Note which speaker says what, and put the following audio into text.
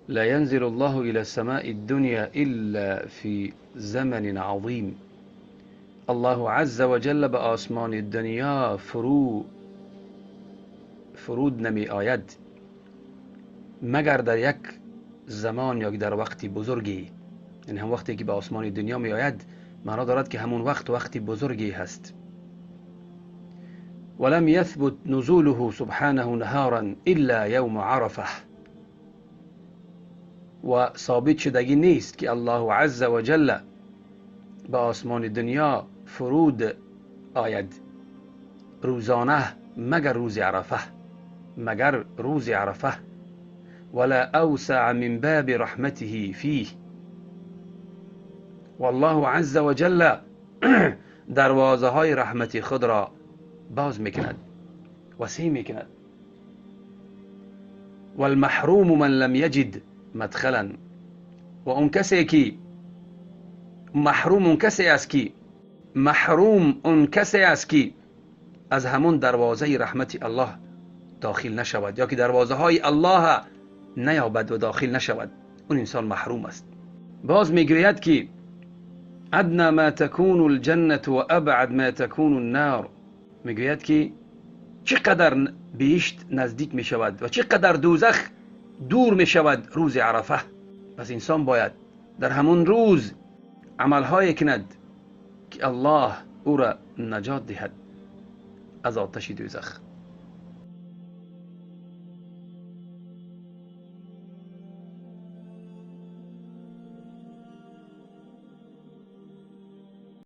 Speaker 1: لا ينزل الله إلى السماء الدنيا إلا في زمن عظیم. الله عز و جل به آسمان دنیا فرود نمی آید مگر در یک زمان یا در وقتی بزرگی. یعنی هم وقتی که به آسمان دنیا می آید معنا دارد که همون وقتی بزرگی هست. ولم يثبت نزوله سبحانه نهارا الا يوم عرفه. و ثابت شدگی نیست که الله عز و جل به آسمان دنیا فرود آید روزانه مگر روز عرفه. ولا اوسع من باب رحمته فيه. والله عز و جل دروازه های رحمت خود را باز میکند، وسیع میکند. والمحروم من لم یجد مدخلا. و اون کسی که محروم اون کسی است که از همون دروازه رحمت الله داخل نشود، یا که دروازه های الله نیابد و داخل نشود، اون انسان محروم است. باز میگوید که ادنى ما تكون الجنة و ابعد ما تكون النار. میگوید که چقدر بهشت نزدیک می شود و چقدر دوزخ دور می شود روز عرفه. پس انسان باید در همون روز عملهای کند که الله او را نجات دهد از آتش دوزخ.